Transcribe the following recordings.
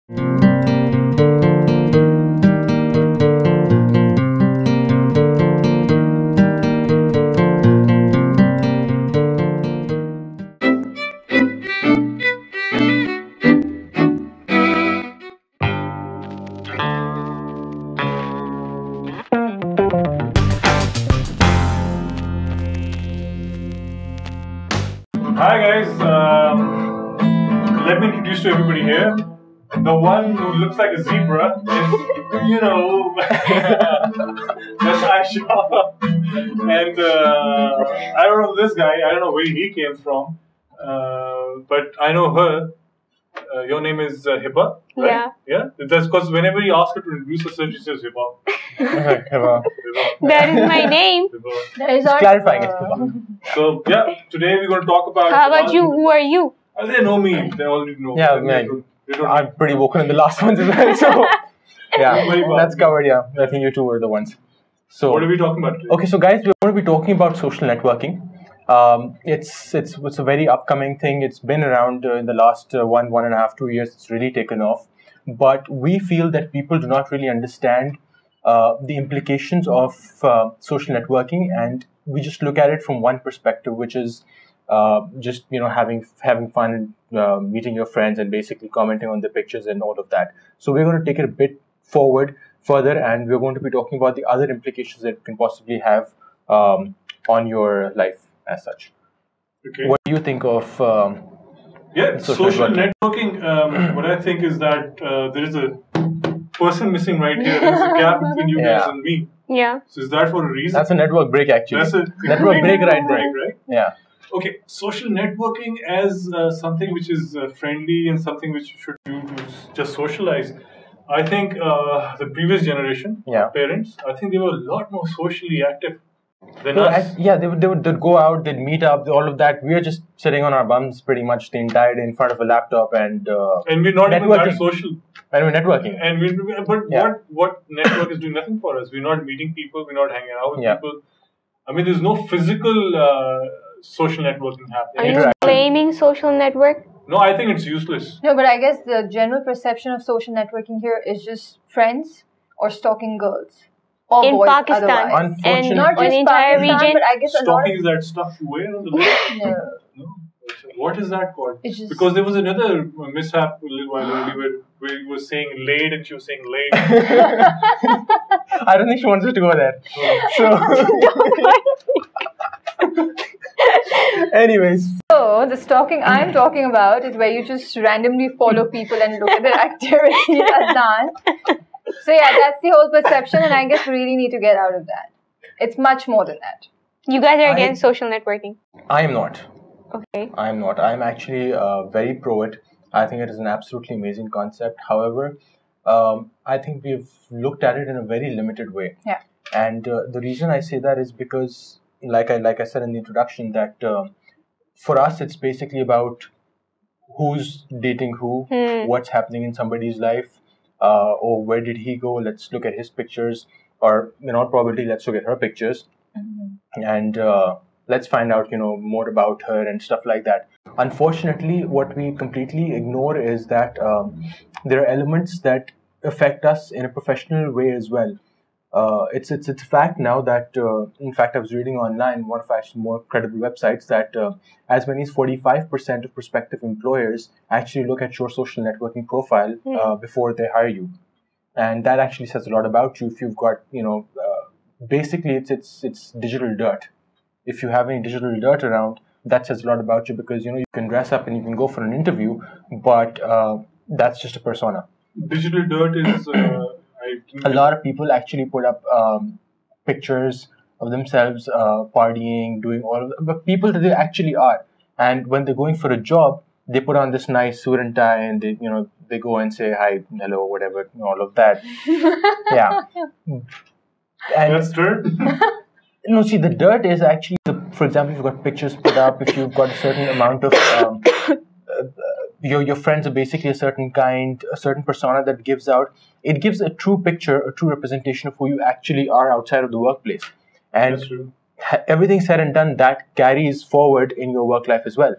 Hi guys, let me introduce to everybody here. The one who looks like a zebra is, that's Aisha. And I don't know this guy, I don't know where he came from, but I know her. Your name is Hiba, right? Yeah. That's because whenever you ask her to introduce herself, she says Hiba. Hiba. That is my name. That is our clarifying it. So yeah, today we're going to talk about. How about you? Who are you? They know me. They already know. Yeah, man. I'm pretty vocal in the last ones as well. So yeah, that's covered. Yeah, I think you two were the ones. So what are we talking about today? Okay, so guys, we're going to be talking about social networking. It's a very upcoming thing. It's been around in the last 1.5, 2 years. It's really taken off, but we feel that people do not really understand the implications of social networking, and we just look at it from one perspective, which is just having fun and meeting your friends and basically commenting on the pictures and all of that. So we're going to take it a bit further, and we're going to be talking about the other implications that it can possibly have on your life as such. Okay. What do you think of social networking? What I think is that there is a person missing right here. There's a gap between you guys and me. Yeah. So is that for a reason? That's a network break, actually. That's a network break right there. Right? Yeah. Okay, social networking as something which is friendly and something which you should do to just socialize. I think the previous generation, parents, I think they were a lot more socially active than us. They'd go out, they'd meet up, all of that. We are just sitting on our bums pretty much the entire day in front of a laptop and we're not even that social. And we're networking. What network is doing nothing for us? We're not meeting people, we're not hanging out with people. I mean, there's no physical social networking happening. Are you blaming social network? No, I think it's useless. No, but I guess the general perception of social networking here is just friends or stalking girls. Or in boys Pakistan otherwise. and not just an entire Pakistan, region. but I guess stalking is that stuff you wear on the leg? No. What is that called? Because there was another mishap a little while earlier where you were saying laid and she was saying laid. I don't think she wants us to go there. Anyways. So, the stalking I'm talking about is where you just randomly follow people and look at their activity, Adnan. So yeah, that's the whole perception, and I guess we really need to get out of that. It's much more than that. You guys are against social networking? I am not. Okay. I am not. I am actually very pro it. I think it is an absolutely amazing concept. However, I think we've looked at it in a very limited way. Yeah. And the reason I say that is because, like I said in the introduction, that for us it's basically about who's dating who, what's happening in somebody's life, or where did he go? Let's look at his pictures, or in all probability, let's look at her pictures, and let's find out more about her and stuff like that. Unfortunately, what we completely ignore is that there are elements that affect us in a professional way as well. It's a fact now that, in fact, I was reading online, one of actually more credible websites, that as many as 45% of prospective employers actually look at your social networking profile before they hire you. And that actually says a lot about you. If you've got, basically it's digital dirt. If you have any digital dirt around, that says a lot about you, because, you can dress up and you can go for an interview, but that's just a persona. Digital dirt is... a lot of people actually put up pictures of themselves partying, doing all of that, but people that they actually are. And when they're going for a job, they put on this nice suit and tie, and they go and say hi, hello, whatever, all of that. Yeah. And that's dirt? No, see, the dirt is actually, for example, if you've got pictures put up, if you've got a certain amount of, your friends are basically a certain kind, a certain persona that gives out, it gives a true picture, a true representation of who you actually are outside of the workplace. And that's true. Everything said and done, that carries forward in your work life as well.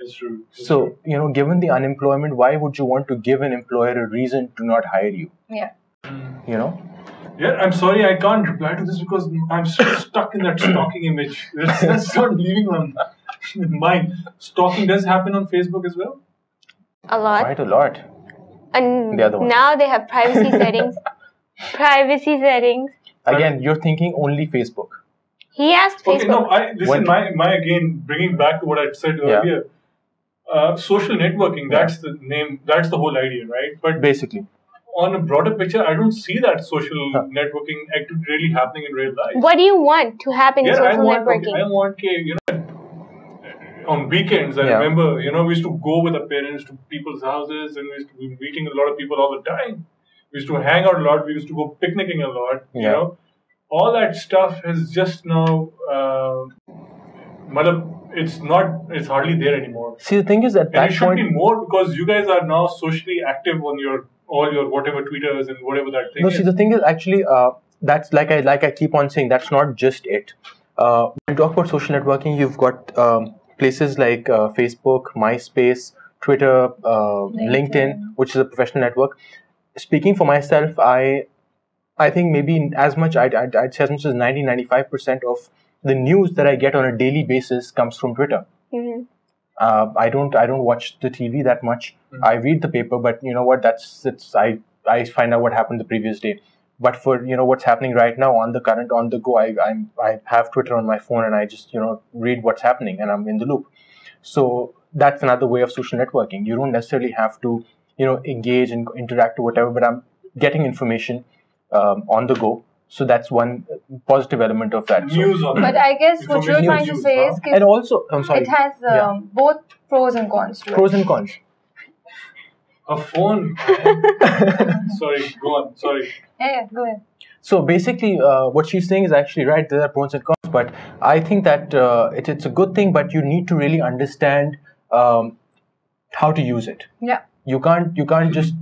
It's true. It's So, true. you know, given the unemployment, why would you want to give an employer a reason to not hire you? Yeah. You know? Yeah, I'm sorry, I can't reply to this because I'm still stuck in that stalking image. That's not leaving my mind. Stalking does happen on Facebook as well. A lot. Quite a lot. And The other one. now they have privacy settings. Privacy settings. Again, you're thinking only Facebook. He asked Facebook. Okay, no, listen, When- my again, bringing back to what I said Yeah. earlier, social networking, that's the name, that's the whole idea, right? But Basically. on a broader picture, I don't see that social networking activity really happening in real life. What do you want to happen in Yeah, social networking? I want, you know, on weekends, I Yeah. remember, you know, we used to go with our parents to people's houses and we used to be meeting a lot of people all the time. We used to hang out a lot. We used to go picnicking a lot, you Yeah. know. All that stuff has just now, it's hardly there anymore. See, the thing is, at And that it should be point, more because you guys are now socially active on all your whatever Twitters and whatever that thing no, is. see, the thing is actually, that's like I keep on saying, that's not just it. When you talk about social networking, you've got places like Facebook, MySpace, Twitter, LinkedIn, which is a professional network. Speaking for myself, I think maybe as much, I'd say as much as 90-95% of the news that I get on a daily basis comes from Twitter. Mhm. I don't watch the TV that much. I read the paper, but you know what? I find out what happened the previous day. But for you know what's happening right now on the go, I have Twitter on my phone and I just read what's happening and I'm in the loop. So that's another way of social networking. You don't necessarily have to engage and interact or whatever, but I'm getting information on the go. So that's one positive element of that. So, News on But I guess what you're Information trying to news, say huh? is and also, I'm sorry, it has Yeah. both pros and cons to it. pros and cons. a phone. Sorry, go on. Sorry. Yeah, go ahead. So basically, what she's saying is actually right. There are pros and cons, but I think that it's a good thing. But you need to really understand how to use it. Yeah. You can't just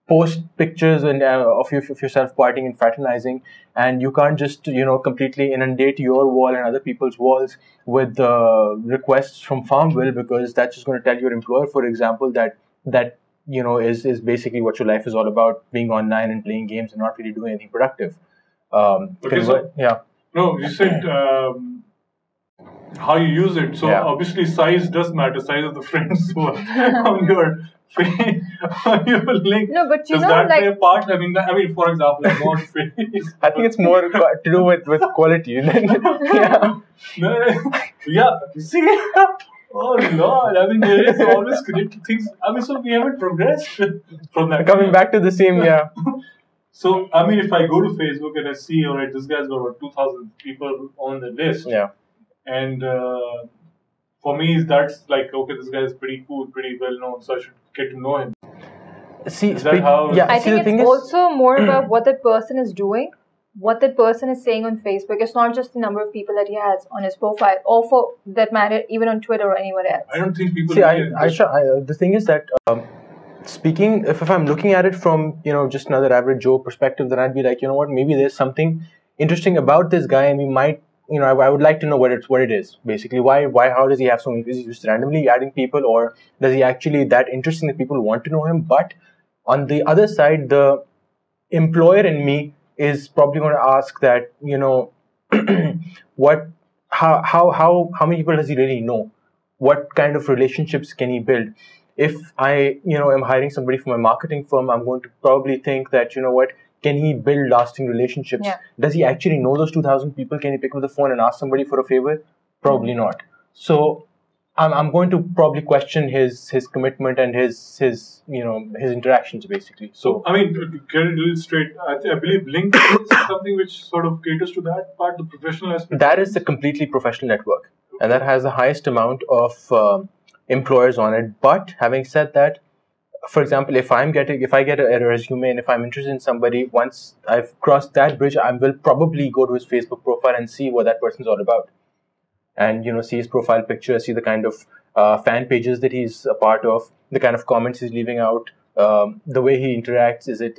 post pictures and of yourself partying and fraternizing, and you can't just completely inundate your wall and other people's walls with requests from Farmville, because that's just going to tell your employer, for example, that is basically what your life is all about, being online and playing games and not really doing anything productive. Okay, so- yeah. No, you said how you use it. So Yeah. obviously, size does matter. Size of the friends who are on your on your link. No, but you Does know, that play a like, part? I mean, for example, more face. I think it's more to do with quality. Yeah. Yeah. See. Oh Lord! I mean, there is always creative things. I mean, so we haven't progressed from that. Coming back to the same, yeah. So I mean, if I go to Facebook and I see, all right, this guy's got about 2,000 people on the list, Yeah. and for me, that's like, okay, this guy is pretty cool, pretty well known, so I should get to know him. See, Is that how- yeah. I see, the think thing it's is, also more about what that person is doing, what that person is saying on Facebook. It's not just the number of people that he has on his profile, or for that matter, even on Twitter or anywhere else. I don't think people. see, really the thing is that speaking, if I'm looking at it from just another average Joe perspective, then I'd be like, you know what, maybe there's something interesting about this guy, and we might, I would like to know what it is basically. Why, how does he have so many? Is he just randomly adding people, or does he actually that interesting that people want to know him? But on the other side, the employer in me is probably going to ask that, how many people does he really know? What kind of relationships can he build? If I, am hiring somebody for my marketing firm, I'm going to probably think that, can he build lasting relationships? Yeah. Does he actually know those 2,000 people? Can he pick up the phone and ask somebody for a favor? Probably not. So I'm going to probably question his commitment and his interactions basically. So I mean, to get it a little straight, I believe LinkedIn is something which sort of caters to that part, the professional aspect. that is a completely professional network, and that has the highest amount of employers on it. But having said that, for example, if I get a resume and if I'm interested in somebody, once I've crossed that bridge, I will probably go to his Facebook profile and see what that person's all about, and see his profile picture, see the kind of fan pages that he's a part of, the kind of comments he's leaving out, the way he interacts. Is it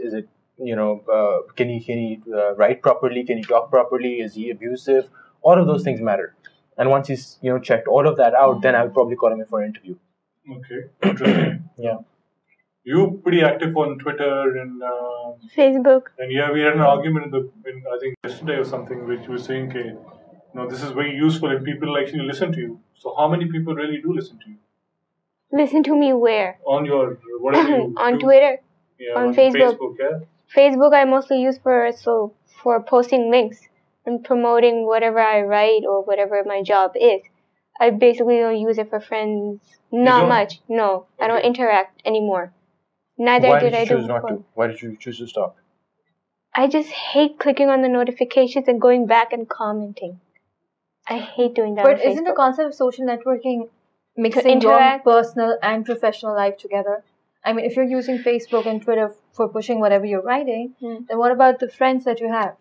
can he write properly? Can he talk properly? Is he abusive? All of those things matter. And once he's checked all of that out, then I would probably call him in for an interview. Okay, interesting. Yeah. You pretty active on Twitter and Facebook. and yeah, we had an argument in I think yesterday or something, which you were saying, okay, this is very useful and people actually listen to you. So how many people really do listen to you Listen to me where? on your whatever you On do? Twitter. Yeah, on Facebook. Yeah. Facebook I mostly use for posting links and promoting whatever I write or whatever my job is. I basically don't use it for friends. Not don't? much. No, I don't Okay. interact anymore. Neither Why did did I you do choose not before. to? Why did you choose to stop? I just hate clicking on the notifications and going back and commenting. I hate doing that. But on isn't the Facebook. concept of social networking mixing your interact? personal and professional life together? I mean, if you're using Facebook and Twitter for pushing whatever you're writing, then what about the friends that you have?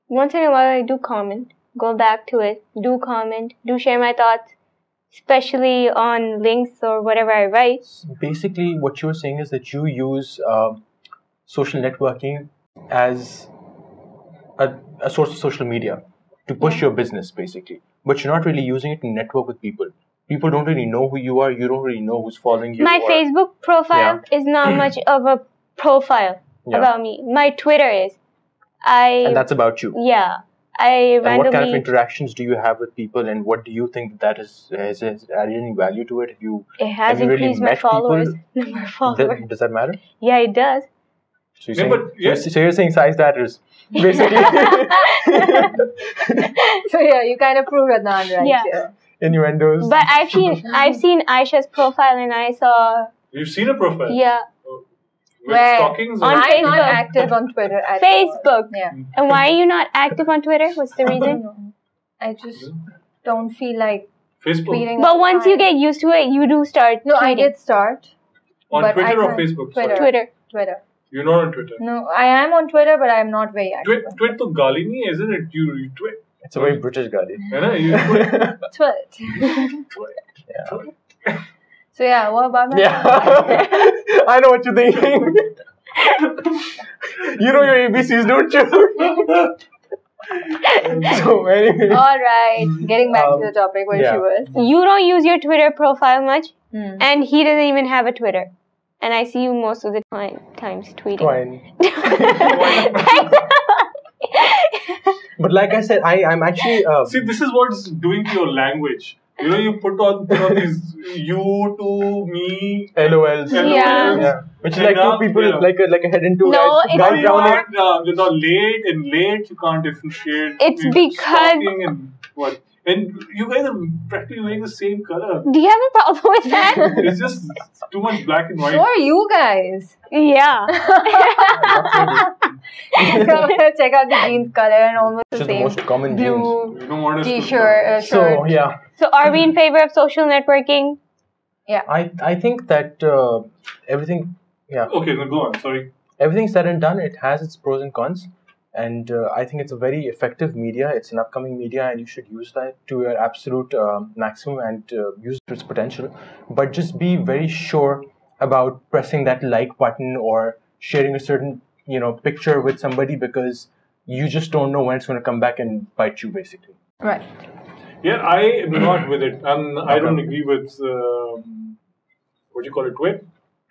Once in a while I do comment, go back to it, do comment, do share my thoughts, especially on links or whatever I write. Basically, what you're saying is that you use social networking as a source of social media to push your business, basically. But you're not really using it to network with people. People don't really know who you are. You don't really know who's following you. My or- Facebook profile is not much of a profile Yeah. about me. My Twitter is. And that's about you. Yeah. I And what kind of randomly. interactions do you have with people, and what do you think that has added any value to it? Have you It has you really increased my met people? followers. Number of followers. does that matter? Yeah, it does. So you're Yeah, saying, but yes. so you're saying size matters, basically. So yeah, you kind of proved Adnan right Yeah. here. Innuendos. But I've seen Aisha's profile and I saw. You've seen a profile? Yeah. With Where? stockings On or I'm not Facebook. active on Twitter at all. Facebook. Yeah. And why are you not active on Twitter? What's the I reason? don't know. I just don't feel like Facebook? tweeting. But all the once you time. get used to it, you do start. No, I tweeting. did start. On but Twitter I or can't- Facebook? Twitter. Sorry. Twitter. You're not on Twitter. No, I am on Twitter, but I'm not very active. Twit to gali nahi, isn't it? You twit. It's a very British guy. है ना? You twit. Twit. Yeah. So yeah, what about my Yeah. I know what you're thinking. You know your ABCs, don't you? So anyway. All right, getting back to the topic where yeah. she was. You don't use your Twitter profile much, Hmm. and he doesn't even have a Twitter. And I see you most of the times tweeting. Fine. But like I said, I'm actually See, this is what's doing to your language. You put on these you, to, me, LOLs. Yeah. Yeah. Which is And like now, two people, yeah. like a head and two No, guys. it's Guys not. drowning. You're not late and late. You can't differentiate. It's between because- stalking and what. And you guys are practically wearing the same color. Do you have a problem with that? It's just too much black and So white. are you guys. Yeah. Check out the jeans color and almost Which the is the same most common jeans. blue You don't want us to- t-shirt, So shirt. yeah, So are we in favor of social networking? I think that everything Okay, then go on. Sorry. everything said and done, it has its pros and cons, and I think it's a very effective media. It's an upcoming media, and you should use that to your absolute maximum and use it to its potential. But just be very sure about pressing that like button or sharing a certain picture with somebody, because you just don't know when it's going to come back and bite you, basically. Right. Yeah, I am not with it. I don't agree with what do you call it?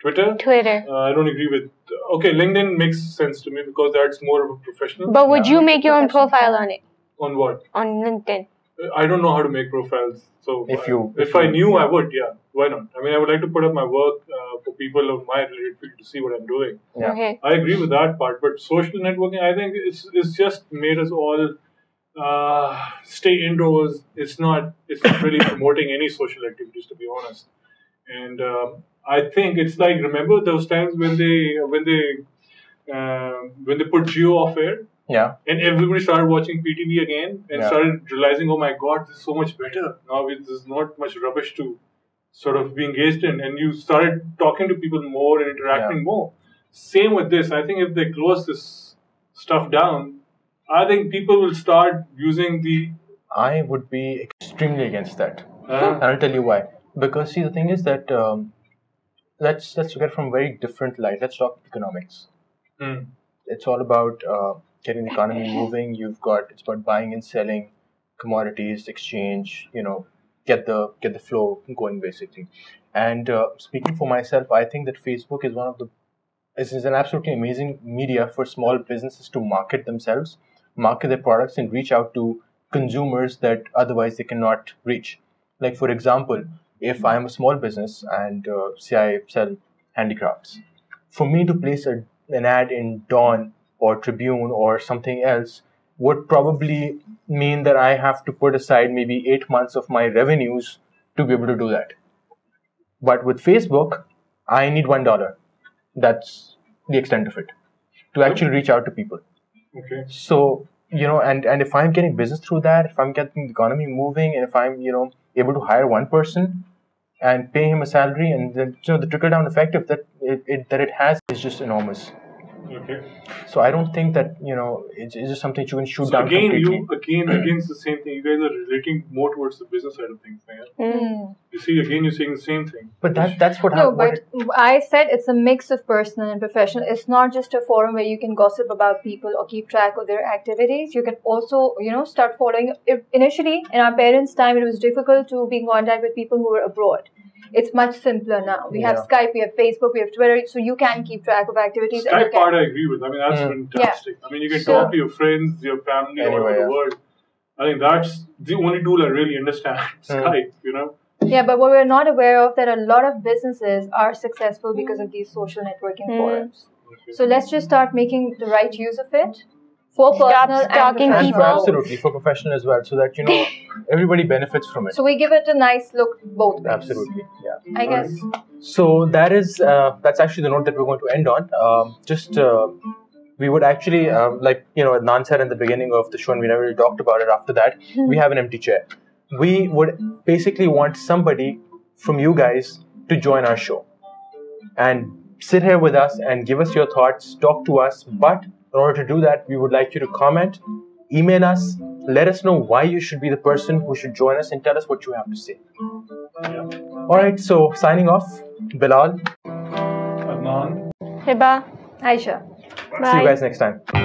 Twitter. Twitter. I don't agree with. Okay, LinkedIn makes sense to me because that's more of a professional. But would you make your own Professional. profile on it? On what? On LinkedIn? I don't know how to make profiles. So If I you- knew, I would. Yeah, why not? I mean, I would like to put up my work for people of my related field to see what I'm doing. Yeah. Okay. I agree with that part, but social networking, I think it's just made us all stay indoors. It's not really promoting any social activities, to be honest. And I think it's like, remember those times when they put Geo off air Yeah. and everybody started watching PTV again and Yeah. started realizing, oh my God, this is so much better. Now there's not much rubbish to sort of be engaged in, and you started talking to people more and interacting more. Same with this. I think if they close this stuff down, I think people will start using the. I would be extremely against that. And I'll tell you why. Because see, the thing is that let's look at it from very different light. Let's talk economics. It's all about getting the economy moving. It's about buying and selling. commodities, exchange, get the flow going basically. And speaking for myself, I think that Facebook is an absolutely amazing media for small businesses to market themselves, market their products, and reach out to consumers that otherwise they cannot reach. Like for example, if I am a small business and say I sell handicrafts, for me to place an ad in Dawn or Tribune or something else would probably mean that I have to put aside maybe 8 months of my revenues to be able to do that. But with Facebook, I need $1. That's the extent of it to actually reach out to people. Okay. So, and if I'm getting business through that, if I'm getting the economy moving, and if I'm, able to hire one person and pay him a salary, and then, the trickle down effect of that it has is just enormous. Okay. So I don't think that, it's just something you can shoot down again, completely. Again, it's the same thing. You guys are relating more towards the business side of things. Yeah? You see, again, you're saying the same thing. But that's what No, happened. but I said it's a mix of personal and professional. It's not just a forum where you can gossip about people or keep track of their activities. You can also, start following. Initially, in our parents' time, it was difficult to be in contact with people who were abroad. It's much simpler now. We have Skype, we have Facebook, we have Twitter, so you can keep track of activities. Skype part I agree with. I mean, that's fantastic. Yeah. I mean, you can talk to your friends, your family, all over the world. I think that's the only tool I really understand. Skype, Yeah, but what we're not aware of that a lot of businesses are successful because of these social networking forums. Okay. So let's just start making the right use of it. For personal and people. Absolutely, for professional as well, so that everybody benefits from it. So we give it a nice look both ways. Absolutely, yeah. I guess. So that's actually the note that we're going to end on. We would actually like Adnan said in the beginning of the show, and we never really talked about it after that. We have an empty chair. We would basically want somebody from you guys to join our show and sit here with us and give us your thoughts, talk to us, but in order to do that, we would like you to comment, email us, let us know why you should be the person who should join us, and tell us what you have to say. Yeah. Alright, so signing off, Bilal, Adnan, Hiba, Aisha. Bye. See you guys next time.